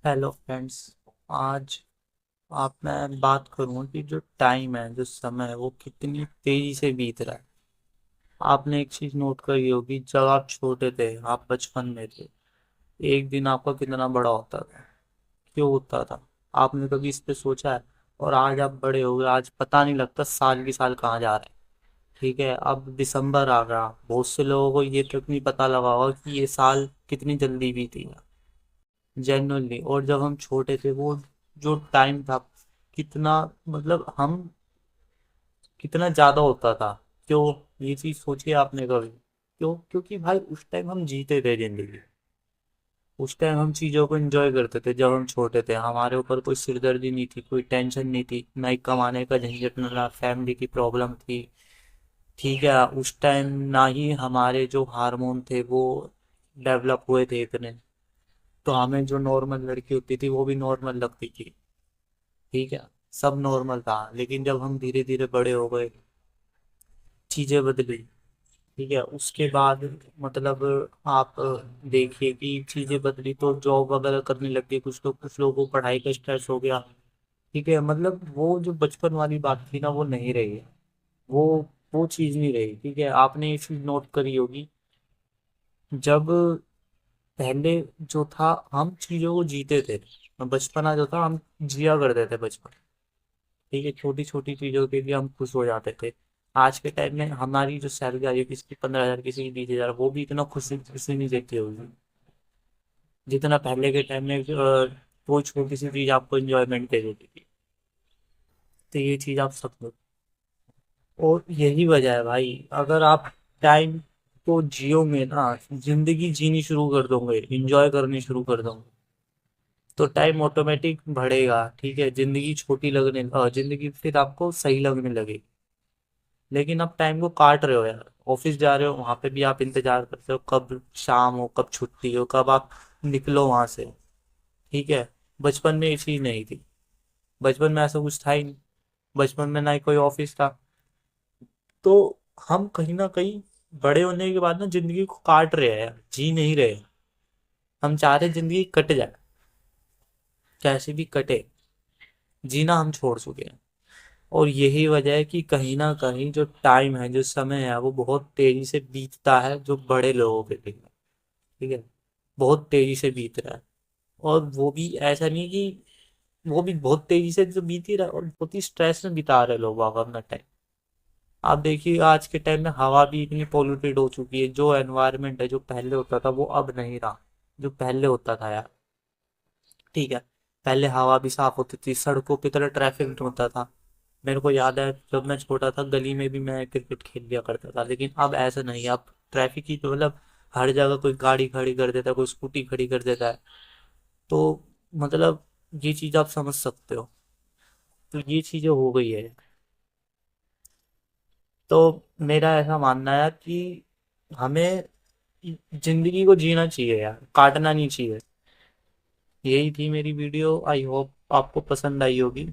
Hello friends. आज आप मैं बात करूँ कि जो टाइम है, जो समय है, वो कितनी तेजी से बीत रहा है। आपने एक चीज नोट करी होगी, जब आप छोटे थे, आप बचपन में थे, एक दिन आपका कितना बड़ा होता था, क्यों होता था? आपने कभी इस पे सोचा है? और आज आप बड़े हो गए, आज पता नहीं लगता साल की साल कहाँ जा रहे हैं। ठीक है, अब दिसंबर आ गया, बहुत से लोगों को ये तक नहीं पता लगा होगा कि ये साल कितनी जल्दी बीती है, जेन्युइनली। और जब हम छोटे थे, वो जो टाइम था, कितना, मतलब हम कितना ज्यादा होता था। क्यों? ये चीज सोचिए आपने कभी? क्यों? क्योंकि भाई उस टाइम हम जीते थे जिंदगी। उस टाइम हम चीजों को एंजॉय करते थे। जब हम छोटे थे, हमारे ऊपर कोई सिरदर्दी नहीं थी, कोई टेंशन नहीं थी, ना ही कमाने का झंझट, ना फैमिली की प्रॉब्लम थी। ठीक है, उस टाइम ना ही हमारे जो हार्मोन थे वो डेवलप हुए थे इतने। तो हमें जो नॉर्मल लड़की होती थी वो भी नॉर्मल लगती थी। ठीक है, सब नॉर्मल था। लेकिन जब हम धीरे धीरे बड़े हो गए, चीजें बदली। ठीक है, उसके बाद मतलब आप देखिए कि चीजें बदली तो जॉब वगैरह करने लग गए कुछ लोग, कुछ लोगों को पढ़ाई का स्ट्रेस हो गया। ठीक है, मतलब वो जो बचपन वाली बात थी ना, वो नहीं रही है। वो वो चीज नहीं रही। ठीक है, आपने ये चीज नोट करी होगी, जब पहले जो था, हम चीजों को जीते थे। बचपना जो था, हम जिया करते थे बचपन। ठीक है, छोटी छोटी चीजों के लिए हम खुश हो जाते थे। आज के टाइम में हमारी जो सैलरी आ रही है, किसी की 15,000, किसी की 20,000, वो भी इतना खुशी खुशी नहीं देती होगी जितना पहले के टाइम में वो छोटी सी चीज आपको इंजॉयमेंट दे देती थी। तो ये चीज आप सब लो। और यही वजह है भाई, अगर आप टाइम को जियोगे ना, जिंदगी जीनी शुरू कर दोगे, इंजॉय करनी शुरू कर दोगे, तो टाइम ऑटोमेटिक बढ़ेगा। ठीक है, जिंदगी छोटी लगने, जिंदगी फिर आपको सही लगने लगेगी। लेकिन आप टाइम को काट रहे हो यार। ऑफिस जा रहे हो, वहां पे भी आप इंतजार करते हो कब शाम हो, कब छुट्टी हो, कब आप निकलो वहां से। ठीक है, बचपन में ये चीज नहीं थी। बचपन में ऐसा कुछ था ही नहीं। बचपन में ना ही कोई ऑफिस था। तो हम कहीं ना कहीं बड़े होने के बाद ना जिंदगी को काट रहे हैं यार, जी नहीं रहे। हम चाह रहे जिंदगी कट जाए, कैसे भी कटे। जीना हम छोड़ चुके हैं। और यही वजह है कि कहीं ना कहीं जो टाइम है, जो समय है, वो बहुत तेजी से बीतता है जो बड़े लोगों के लिए। ठीक है, बहुत तेजी से बीत रहा है। और वो भी ऐसा नहीं कि, वो भी बहुत तेजी से जो बीत ही रहा है, और बहुत ही स्ट्रेस में बिता रहे लोग बाग अपना टाइम। आप देखिए, आज के टाइम में हवा भी इतनी पोल्यूटेड हो चुकी है। जो एनवायरनमेंट है, जो पहले होता था, वो अब नहीं रहा जो पहले होता था यार। ठीक है, पहले हवा भी साफ होती थी, सड़कों पे तरह ट्रैफिक नहीं होता था। मेरे को याद है, जब मैं छोटा था, गली में भी मैं क्रिकेट खेल लिया करता था। लेकिन अब ऐसा नहीं है। अब ट्रैफिक की तो मतलब हर जगह कोई गाड़ी खड़ी कर देता है, कोई स्कूटी खड़ी कर देता है। तो मतलब ये चीज आप समझ सकते हो। तो ये चीजें हो गई है। तो मेरा ऐसा मानना है कि हमें जिंदगी को जीना चाहिए यार, काटना नहीं चाहिए। यही थी मेरी वीडियो, आई होप आपको पसंद आई होगी।